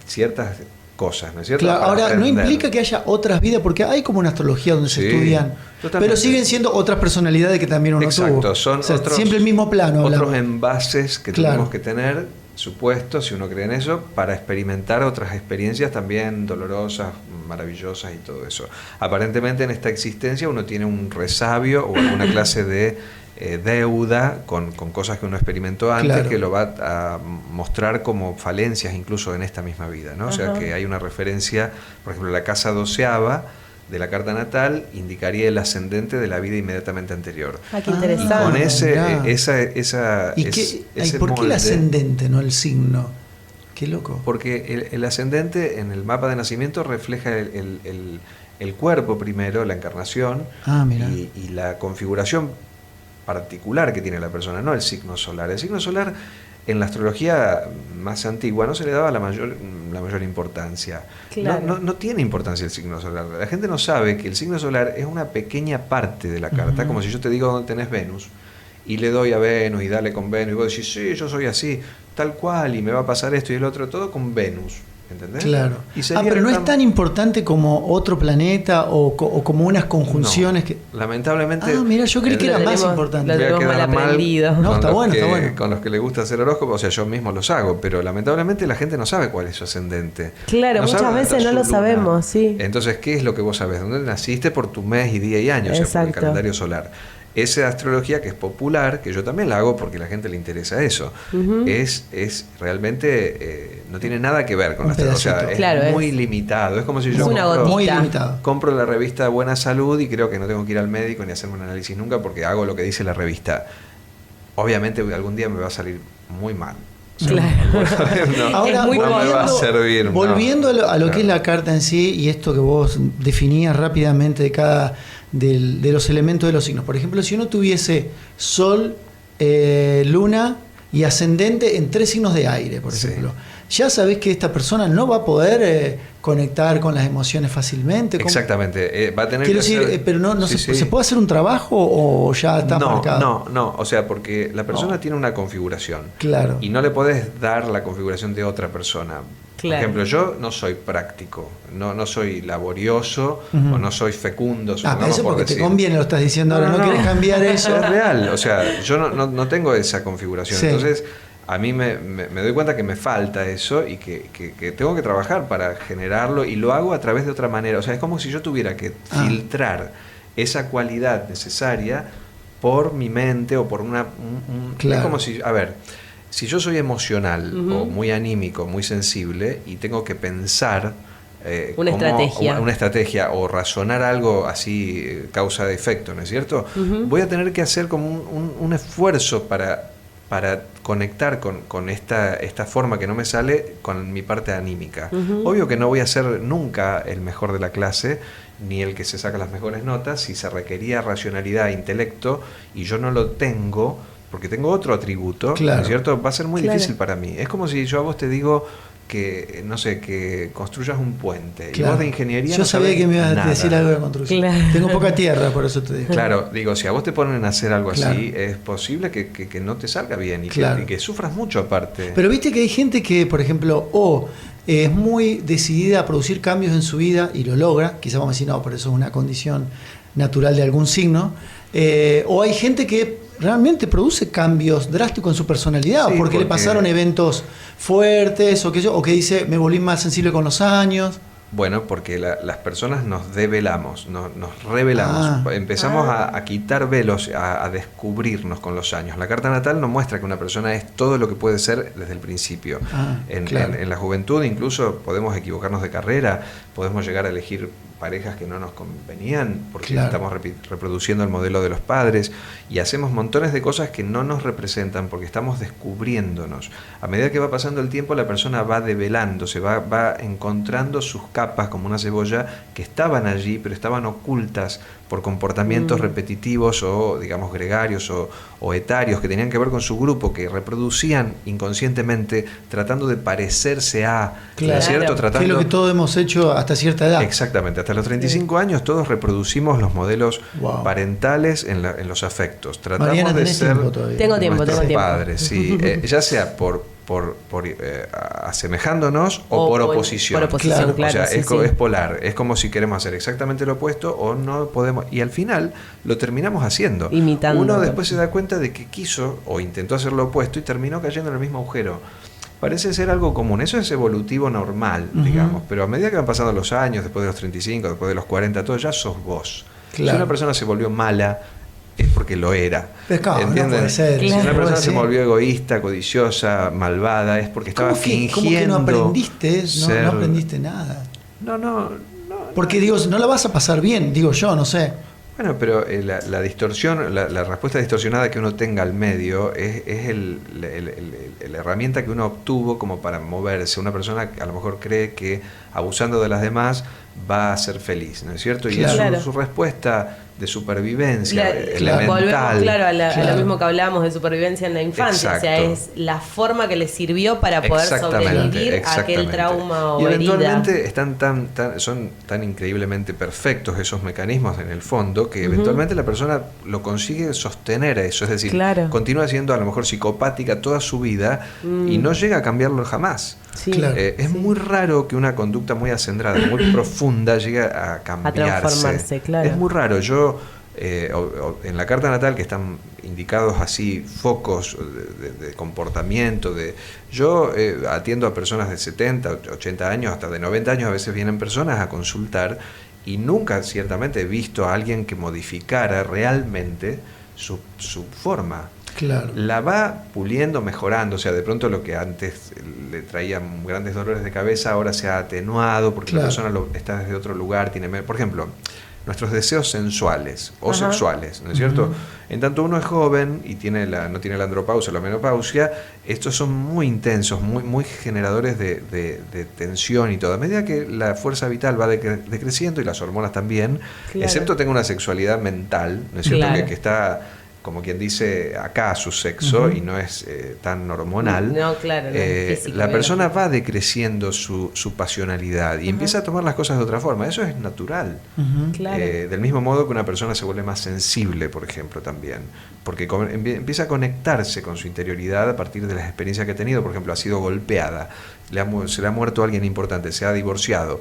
ciertas cosas, ¿no es cierto? Ahora, no implica que haya otras vidas, porque hay como una astrología donde se estudian, pero siguen siendo otras personalidades que también uno tuvo. Son otros, siempre el mismo plano. Otros envases que tenemos que tener, supuesto, si uno cree en eso, para experimentar otras experiencias también dolorosas, maravillosas y todo eso. Aparentemente en esta existencia uno tiene un resabio o alguna clase de deuda con cosas que uno experimentó antes, que lo va a mostrar como falencias incluso en esta misma vida, ¿no? O sea que hay una referencia, por ejemplo, la casa 12ª de la carta natal indicaría el ascendente de la vida inmediatamente anterior. Qué interesante. Y con ese ¿por qué el ascendente, no el signo? Qué loco. Porque el ascendente en el mapa de nacimiento refleja el cuerpo primero, la encarnación, y la configuración particular que tiene la persona, no el signo solar. El signo solar en la astrología más antigua no se le daba la mayor importancia. Claro. No tiene importancia el signo solar. La gente no sabe que el signo solar es una pequeña parte de la carta, como si yo te digo dónde tenés Venus, y le doy a Venus y dale con Venus, y vos decís, sí, yo soy así, tal cual, y me va a pasar esto y el otro, todo con Venus. ¿Entendés? Claro. Pero no es tan importante como otro planeta o como unas conjunciones que... Lamentablemente... mira, yo creí que era más importante. Lo tenemos mal aprendido. No, está bueno. Con los que les gusta hacer horóscopos, o sea, yo mismo los hago, pero lamentablemente la gente no sabe cuál es su ascendente. Claro, muchas veces no lo sabemos, sí. Entonces, ¿qué es lo que vos sabés? ¿Dónde naciste? Por tu mes y día y año, o sea, por el calendario solar. Esa astrología que es popular, que yo también la hago porque a la gente le interesa eso, es realmente no tiene nada que ver con la astrología, o sea, es muy limitado. Es como si yo compro la revista Buena Salud y creo que no tengo que ir al médico ni hacerme un análisis nunca porque hago lo que dice la revista. Obviamente algún día me va a salir muy mal. Claro. Ahora, no me va a servir. Volviendo a lo que es la carta en sí y esto que vos definías rápidamente de los elementos de los signos. Por ejemplo, si uno tuviese Sol, Luna y Ascendente en 3 signos de aire, por ejemplo, ya sabés que esta persona no va a poder conectar con las emociones fácilmente. Exactamente. Va a tener Quiero decir, pero ¿se puede hacer un trabajo o ya está marcado? No, o sea, porque la persona tiene una configuración. Claro. Y no le podés dar la configuración de otra persona. Claro. Por ejemplo, yo no soy práctico, no soy laborioso o no soy fecundo. Eso porque te conviene, lo estás diciendo ahora, no quieres cambiar eso. Es real, o sea, yo no tengo esa configuración. Sí. Entonces, a mí me doy cuenta que me falta eso y que tengo que trabajar para generarlo y lo hago a través de otra manera. O sea, es como si yo tuviera que filtrar esa cualidad necesaria por mi mente o por Claro. Es como si, a ver, si yo soy emocional o muy anímico, muy sensible y tengo que pensar una estrategia o razonar algo así causa de efecto, ¿no es cierto? Voy a tener que hacer como un esfuerzo para conectar con esta forma que no me sale con mi parte anímica. Obvio que no voy a ser nunca el mejor de la clase ni el que se saca las mejores notas si se requería racionalidad e intelecto y yo no lo tengo porque tengo otro atributo, ¿no es cierto? Va a ser muy difícil para mí. Es como si yo a vos te digo que, no sé, que construyas un puente. Y vos de ingeniería yo sabía que me ibas a decir algo de construcción. Tengo poca tierra, por eso te digo. Claro, digo, si a vos te ponen a hacer algo así, es posible que no te salga bien y que sufras mucho aparte. Pero viste que hay gente que, por ejemplo, es muy decidida a producir cambios en su vida y lo logra. Quizás vamos a decir, no, pero eso es una condición natural de algún signo. O hay gente que realmente produce cambios drásticos en su personalidad, porque le pasaron eventos fuertes o que dice, me volví más sensible con los años. Bueno, porque las personas nos develamos, nos revelamos, empezamos a quitar velos, a descubrirnos con los años. La carta natal nos muestra que una persona es todo lo que puede ser desde el principio. En la juventud incluso podemos equivocarnos de carrera, podemos llegar a elegir parejas que no nos convenían porque estamos reproduciendo el modelo de los padres y hacemos montones de cosas que no nos representan porque estamos descubriéndonos. A medida que va pasando el tiempo la persona va develándose, va encontrando sus capas como una cebolla que estaban allí pero estaban ocultas por comportamientos repetitivos o digamos gregarios o etarios que tenían que ver con su grupo, que reproducían inconscientemente tratando de parecerse a, ¿cierto? Que es lo que todos hemos hecho hasta cierta edad. Exactamente, hasta los 35 años todos reproducimos los modelos parentales en los afectos. Tratamos Mariana, de ser tengo tiempo. padres, sí, ya sea por asemejándonos o por oposición. Por oposición, o sea, es polar. Es como si queremos hacer exactamente lo opuesto o no podemos. Y al final lo terminamos haciendo. Imitando. Uno después se da cuenta de que quiso o intentó hacer lo opuesto y terminó cayendo en el mismo agujero. Parece ser algo común. Eso es evolutivo normal, digamos. Pero a medida que van pasando los años, después de los 35, después de los 40, todo ya sos vos. Si una persona se volvió mala, es porque lo era. ¿Entienden? No puede ser. Si una persona se volvió egoísta, codiciosa, malvada, es porque estaba fingiendo. ¿Cómo que no aprendiste? No aprendiste nada. No. Porque digo, no la vas a pasar bien, digo yo, no sé. Bueno, pero la distorsión, la respuesta distorsionada que uno tenga al medio es la herramienta que uno obtuvo como para moverse. Una persona que a lo mejor cree que abusando de las demás va a ser feliz, ¿no es cierto? Y claro. es su respuesta de supervivencia elemental. Volvemos, a lo mismo que hablábamos de supervivencia en la infancia. Exacto. O sea, es la forma que le sirvió para poder sobrevivir a aquel trauma o y herida. eventualmente son tan increíblemente perfectos esos mecanismos en el fondo que eventualmente la persona lo consigue sostener eso. Es decir, continúa siendo a lo mejor psicopática toda su vida y no llega a cambiarlo jamás. Sí. Es muy raro que una conducta muy acendrada, muy profunda, llegue a cambiarse. A transformarse, claro. Es muy raro. Yo, en la carta natal, que están indicados así focos de comportamiento, yo atiendo a personas de 70, 80 años, hasta de 90 años, a veces vienen personas a consultar y nunca ciertamente he visto a alguien que modificara realmente su forma. Claro. La va puliendo, mejorando, o sea, de pronto lo que antes le traía grandes dolores de cabeza ahora se ha atenuado porque la persona está desde otro lugar, por ejemplo, nuestros deseos sensuales o sexuales, ¿no es cierto? En tanto uno es joven y no tiene la andropausia o la menopausia, estos son muy intensos, muy generadores de tensión y todo. A medida que la fuerza vital va decreciendo y las hormonas también, excepto tenga una sexualidad mental, ¿no es cierto? Que está, como quien dice, acá su sexo y no es tan hormonal. No, claro, no es físico, la persona va decreciendo su pasionalidad y empieza a tomar las cosas de otra forma. Eso es natural. Claro. Del mismo modo que una persona se vuelve más sensible, por ejemplo, también. Porque empieza a conectarse con su interioridad a partir de las experiencias que ha tenido. Por ejemplo, ha sido golpeada, se le ha muerto alguien importante, se ha divorciado.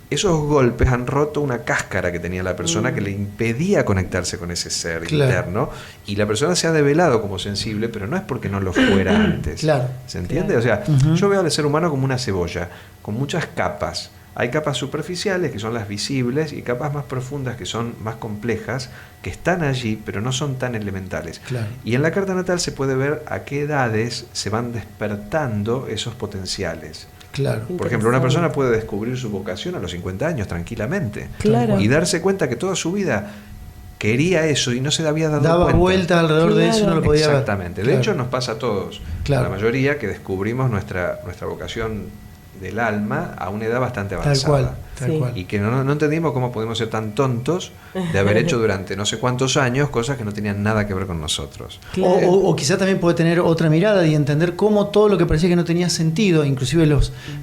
Esos golpes han roto una cáscara que tenía la persona que le impedía conectarse con ese ser interno, y la persona se ha develado como sensible, pero no es porque no lo fuera antes. ¿Se entiende? O sea, yo veo al ser humano como una cebolla, con muchas capas. Hay capas superficiales, que son las visibles, y capas más profundas, que son más complejas, que están allí, pero no son tan elementales. Y en la carta natal se puede ver a qué edades se van despertando esos potenciales. Por ejemplo, una persona puede descubrir su vocación a los 50 años tranquilamente y darse cuenta que toda su vida quería eso y no se había dado cuenta. Daba vuelta alrededor de eso y no lo podía ver. Exactamente. De hecho, nos pasa a todos, a la mayoría, que descubrimos nuestra vocación del alma a una edad bastante avanzada. Tal cual. Y que no entendimos cómo podemos ser tan tontos de haber hecho durante no sé cuántos años cosas que no tenían nada que ver con nosotros. O quizá también puede tener otra mirada y entender cómo todo lo que parecía que no tenía sentido, inclusive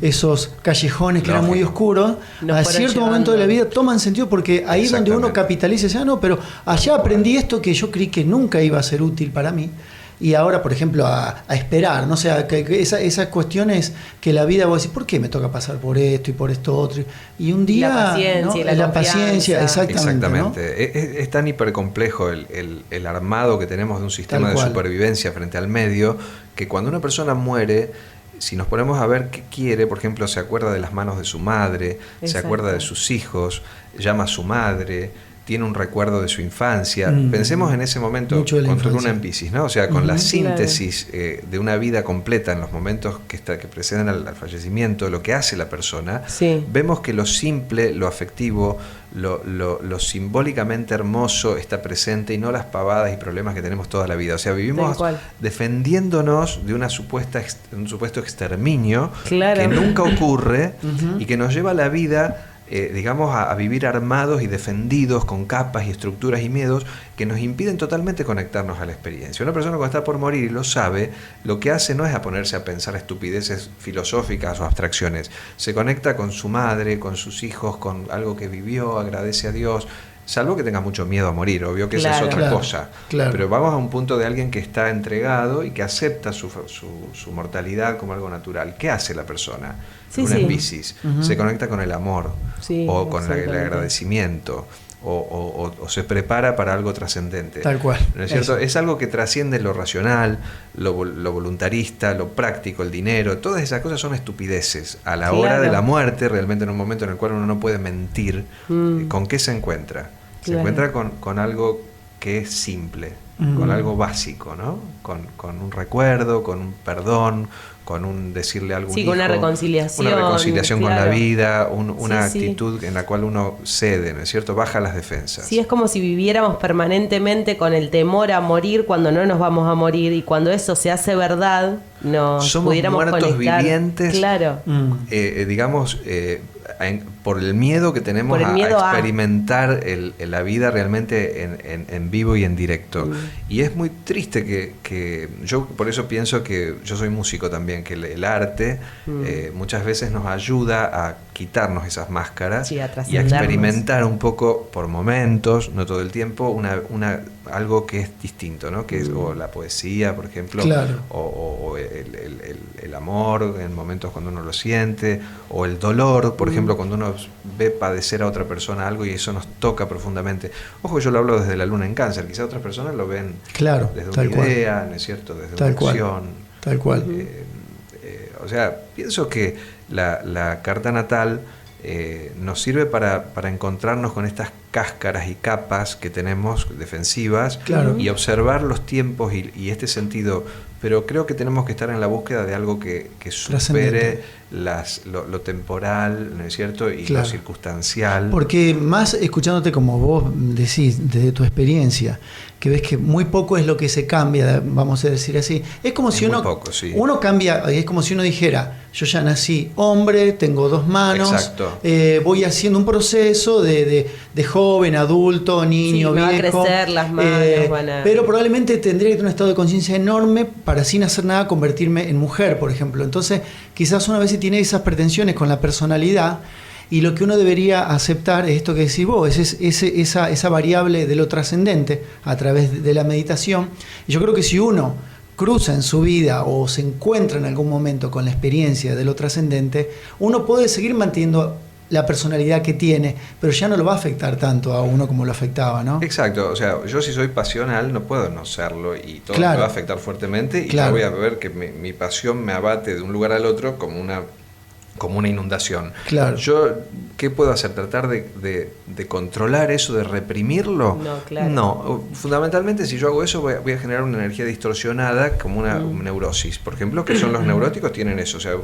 esos callejones que eran muy oscuros, a cierto momento de la vida toman sentido, porque ahí es donde uno capitaliza y dice, no, pero allá aprendí esto que yo creí que nunca iba a ser útil para mí. Y ahora, por ejemplo, a esperar, no sé, que esas cuestiones que la vida, vos decís, ¿por qué me toca pasar por esto y por esto otro? Y un día, la paciencia, ¿no? la paciencia, exactamente. ¿No? Es tan hipercomplejo el armado que tenemos de un sistema de supervivencia frente al medio, que cuando una persona muere, si nos ponemos a ver qué quiere, por ejemplo, se acuerda de las manos de su madre, se acuerda de sus hijos, llama a su madre, tiene un recuerdo de su infancia. Pensemos en ese momento con tu luna en Piscis, ¿no? O sea, con la síntesis de una vida completa en los momentos que preceden al fallecimiento, lo que hace la persona, vemos que lo simple, lo afectivo, lo simbólicamente hermoso está presente y no las pavadas y problemas que tenemos toda la vida. O sea, vivimos defendiéndonos de un supuesto exterminio que nunca ocurre y que nos lleva a la vida, digamos, a vivir armados y defendidos con capas y estructuras y miedos que nos impiden totalmente conectarnos a la experiencia. Una persona cuando está por morir y lo sabe, lo que hace no es a ponerse a pensar estupideces filosóficas o abstracciones. Se conecta con su madre, con sus hijos, con algo que vivió, agradece a Dios, salvo que tenga mucho miedo a morir, obvio que esa es otra cosa. Pero vamos a un punto de alguien que está entregado y que acepta su mortalidad como algo natural. ¿Qué hace la persona? Una Piscis se conecta con el amor o con el agradecimiento o se prepara para algo trascendente. Tal cual. ¿No es cierto? Es algo que trasciende lo racional, lo voluntarista, lo práctico, el dinero. Todas esas cosas son estupideces. A la hora de la muerte, realmente en un momento en el cual uno no puede mentir, ¿con qué se encuentra? Se encuentra con algo que es simple, con algo básico, ¿no? Con un recuerdo, con un perdón, con un decirle a algún hijo, con una reconciliación. Una reconciliación con la vida, una actitud en la cual uno cede, ¿no es cierto? Baja las defensas. Sí, es como si viviéramos permanentemente con el temor a morir cuando no nos vamos a morir, y cuando eso se hace verdad, nos somos pudiéramos muertos conectar. Vivientes, claro. digamos, por el miedo que tenemos a experimentar la vida realmente en vivo y en directo. Y es muy triste que yo por eso pienso que yo soy músico también, que el arte muchas veces nos ayuda a quitarnos esas máscaras y a experimentar un poco por momentos, no todo el tiempo, algo que es distinto, ¿no? Que es o la poesía, por ejemplo, claro. o el amor en momentos cuando uno lo siente, o el dolor, por ejemplo, cuando uno ve padecer a otra persona algo y eso nos toca profundamente. Ojo, yo lo hablo desde la luna en Cáncer, quizás otras personas lo ven claro, desde una idea, ¿no es cierto? Desde tal una acción. Tal cual. O sea, pienso que la carta natal nos sirve para encontrarnos con estas cáscaras y capas que tenemos defensivas, claro. Y observar los tiempos y este sentido, pero creo que tenemos que estar en la búsqueda de algo que supere lo temporal, ¿no es cierto? Y claro. Lo circunstancial. Porque más escuchándote como vos decís, desde tu experiencia, que ves que muy poco es lo que se cambia, vamos a decir así. Es como si uno cambia, es como si uno dijera, yo ya nací hombre, tengo 2 manos, voy haciendo un proceso de joven, adulto, niño, viejo. Va a crecer las manos, pero probablemente tendría que tener un estado de conciencia enorme para sin hacer nada convertirme en mujer, por ejemplo. Entonces, quizás una vez tiene esas pretensiones con la personalidad. Y lo que uno debería aceptar es esto que decís vos, esa variable de lo trascendente a través de la meditación. Y yo creo que si uno cruza en su vida o se encuentra en algún momento con la experiencia de lo trascendente, uno puede seguir manteniendo la personalidad que tiene, pero ya no lo va a afectar tanto a uno como lo afectaba, ¿no? Exacto, o sea, yo si soy pasional no puedo no serlo y todo claro. me va a afectar fuertemente y claro. yo voy a ver que mi pasión me abate de un lugar al otro como una inundación. Claro. Yo, ¿qué puedo hacer? ¿Tratar de controlar eso, de reprimirlo? No, claro. No, fundamentalmente si yo hago eso voy a generar una energía distorsionada como una neurosis. Por ejemplo, que son los neuróticos, tienen eso, o sea,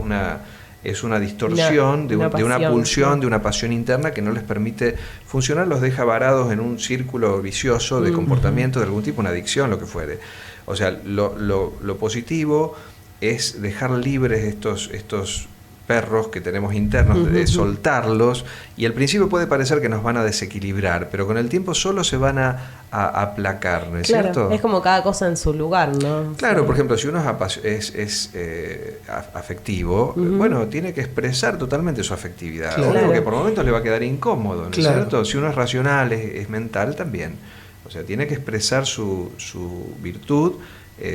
es una distorsión de una pulsión, de una pasión interna que no les permite funcionar, los deja varados en un círculo vicioso de comportamiento de algún tipo, una adicción, lo que fuere. O sea, lo positivo es dejar libres estos perros que tenemos internos, de soltarlos, y al principio puede parecer que nos van a desequilibrar, pero con el tiempo solo se van a aplacar, ¿no es cierto? Es como cada cosa en su lugar, ¿no? Claro, por ejemplo, si uno es afectivo, bueno, tiene que expresar totalmente su afectividad, claro. Porque por momentos le va a quedar incómodo, ¿no es cierto? Si uno es racional, es mental también, o sea, tiene que expresar su virtud,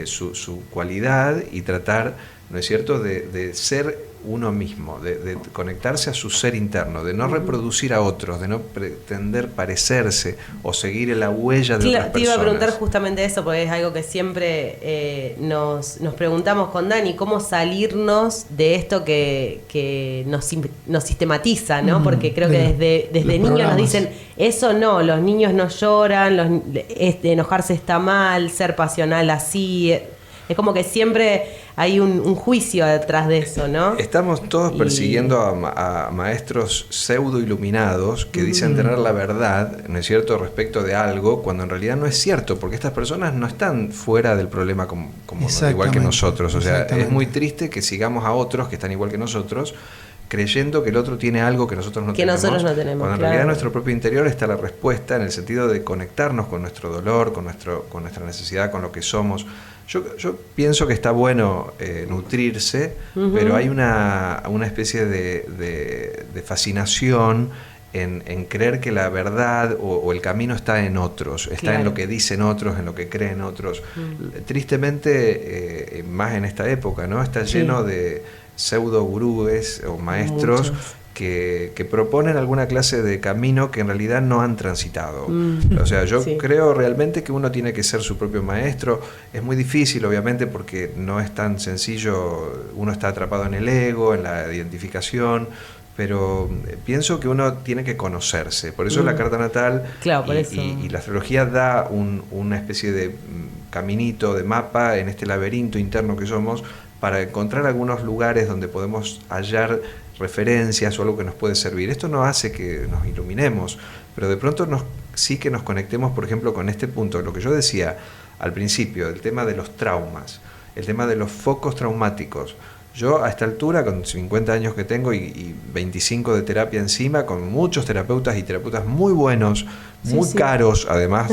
su cualidad y tratar, ¿no es cierto?, de ser uno mismo, de conectarse a su ser interno, de no reproducir a otros, de no pretender parecerse o seguir la huella de otras personas. Te iba a preguntar justamente eso, porque es algo que siempre nos preguntamos con Dani, cómo salirnos de esto que nos sistematiza, ¿no? Porque creo que desde niños nos dicen, eso no, los niños no lloran, enojarse está mal, ser pasional así. Es como que siempre hay un juicio detrás de eso, ¿no? Estamos todos persiguiendo a maestros pseudo iluminados que dicen tener la verdad, ¿no es cierto?, respecto de algo, cuando en realidad no es cierto, porque estas personas no están fuera del problema como igual que nosotros. O sea, es muy triste que sigamos a otros que están igual que nosotros, creyendo que el otro tiene algo que nosotros no tenemos. Nosotros no tenemos, cuando en realidad en nuestro propio interior está la respuesta, en el sentido de conectarnos con nuestro dolor, con nuestra necesidad, con lo que somos. Yo pienso que está bueno nutrirse, pero hay una especie de fascinación en creer que la verdad o el camino está en otros, está en lo que dicen otros, en lo que creen otros. Tristemente, más en esta época, ¿no? Está lleno de pseudo gurúes o maestros que proponen alguna clase de camino que en realidad no han transitado. O sea, yo creo realmente que uno tiene que ser su propio maestro. Es muy difícil, obviamente, porque no es tan sencillo. Uno está atrapado en el ego, en la identificación, pero pienso que uno tiene que conocerse. Por eso la carta natal y la astrología da una especie de caminito, de mapa en este laberinto interno que somos, para encontrar algunos lugares donde podemos hallar referencias o algo que nos puede servir. Esto no hace que nos iluminemos, pero de pronto sí que nos conectemos, por ejemplo, con este punto, lo que yo decía al principio, el tema de los traumas, el tema de los focos traumáticos. Yo a esta altura, con 50 años que tengo y 25 de terapia encima, con muchos terapeutas y terapeutas muy buenos, muy caros además,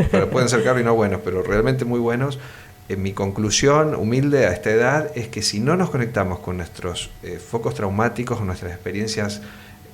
pero pueden ser caros y no buenos, pero realmente muy buenos, mi conclusión humilde a esta edad es que si no nos conectamos con nuestros focos traumáticos, con nuestras experiencias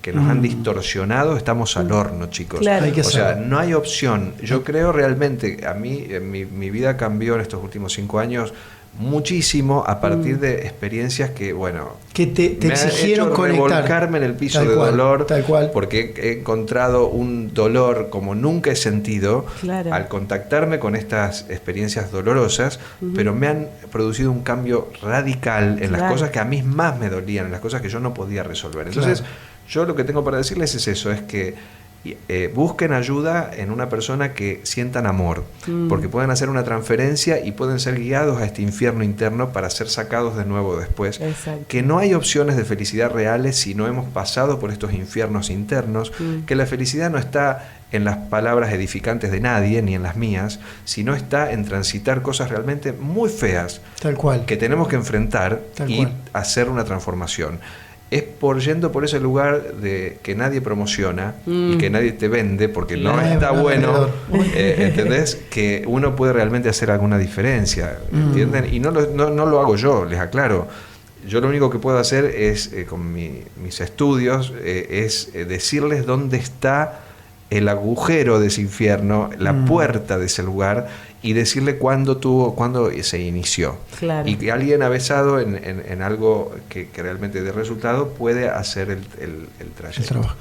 que nos han distorsionado, estamos al horno, chicos. Claro. O sea, no hay opción. Yo creo realmente, a mí, mi vida cambió en estos últimos 5 años muchísimo a partir de experiencias que, bueno, que te exigieron revolcarme en el piso tal de cual, dolor, tal cual. porque he encontrado un dolor como nunca he sentido al contactarme con estas experiencias dolorosas, pero me han producido un cambio radical en las cosas que a mí más me dolían, en las cosas que yo no podía resolver. Entonces, yo lo que tengo para decirles es eso, es que busquen ayuda en una persona que sientan amor, porque pueden hacer una transferencia y pueden ser guiados a este infierno interno para ser sacados de nuevo después. Exacto. Que no hay opciones de felicidad reales si no hemos pasado por estos infiernos internos, que la felicidad no está en las palabras edificantes de nadie, ni en las mías, sino está en transitar cosas realmente muy feas, tal cual, que tenemos que enfrentar y hacer una transformación. Es yendo por ese lugar de que nadie promociona y que nadie te vende porque no está bueno, ¿entendés? Que uno puede realmente hacer alguna diferencia, ¿entienden? Y no lo hago yo, les aclaro. Yo lo único que puedo hacer es, con mis estudios, es decirles dónde está el agujero de ese infierno, la puerta de ese lugar, y decirle cuándo se inició. Claro. Y que alguien avesado en algo que realmente dé resultado puede hacer el trayecto. El trabajo.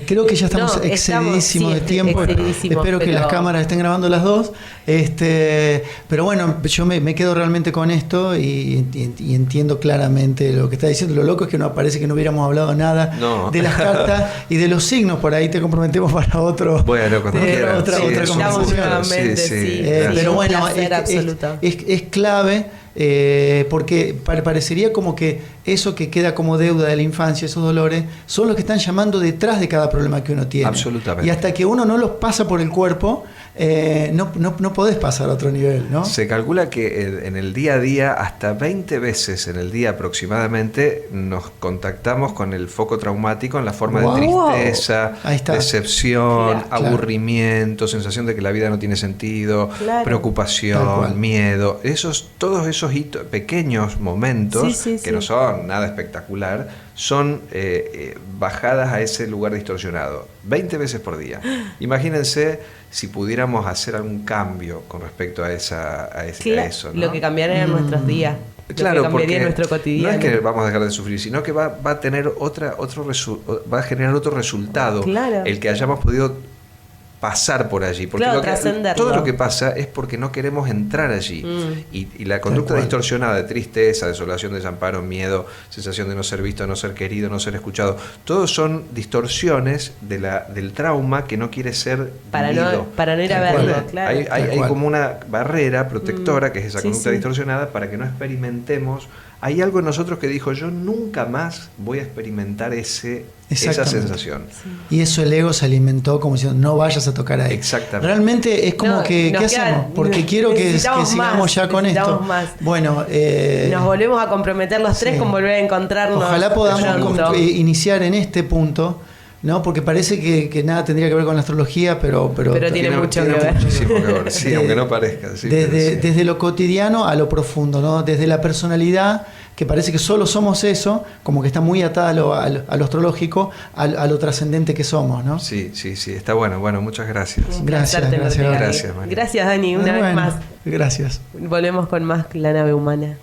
Creo que ya estamos excedidísimos de tiempo. Espero que las cámaras estén grabando las dos. Pero bueno, yo me quedo realmente con esto y entiendo claramente lo que está diciendo. Lo loco es que no parece que no hubiéramos hablado nada de las cartas y de los signos. Por ahí te comprometemos para otro. Bueno, cuando quieras. Otra conversación. Pero bueno, es clave, porque parecería como que eso que queda como deuda de la infancia, esos dolores, son los que están llamando detrás de cada problema que uno tiene. Absolutamente. Y hasta que uno no los pasa por el cuerpo, no podés pasar a otro nivel, ¿no? Se calcula que en el día a día, hasta 20 veces en el día aproximadamente, nos contactamos con el foco traumático en la forma de tristeza, decepción, aburrimiento, sensación de que la vida no tiene sentido, preocupación, miedo. Todos esos pequeños momentos, que no son nada espectacular, son bajadas a ese lugar distorsionado 20 veces por día. Imagínense si pudiéramos hacer algún cambio con respecto a eso, ¿no? Lo que cambiaría en nuestros días. Claro, lo que cambiaría en nuestro cotidiano. No es que vamos a dejar de sufrir, sino que va a tener va a generar otro resultado, el que hayamos podido pasar por allí, porque todo lo que pasa es porque no queremos entrar allí, y la conducta distorsionada de tristeza, desolación, desamparo, miedo, sensación de no ser visto, no ser querido, no ser escuchado, todos son distorsiones del trauma que no quiere ser vivido. Para no ir a verlo, claro. Hay como una barrera protectora, que es esa conducta distorsionada, para que no experimentemos. Hay algo en nosotros que dijo: yo nunca más voy a experimentar esa sensación. Y eso el ego se alimentó como diciendo: no vayas a tocar ahí. Exactamente. Realmente es como ¿qué hacemos? Porque quiero que sigamos ya con esto. Bueno, nos volvemos a comprometer los tres con volver a encontrarnos. Ojalá podamos iniciar en este punto, ¿no? Porque parece que nada tendría que ver con la astrología, pero tiene mucho que ver. Muchísimo que ver. Sí, aunque no parezca. Desde lo cotidiano a lo profundo, ¿no? Desde la personalidad, que parece que solo somos eso, como que está muy atada a lo astrológico, a lo trascendente que somos, ¿no? Sí, está bueno. Bueno, muchas gracias. Gracias, María. Gracias, Dani, una vez más. Gracias. Volvemos con más La Nave Humana.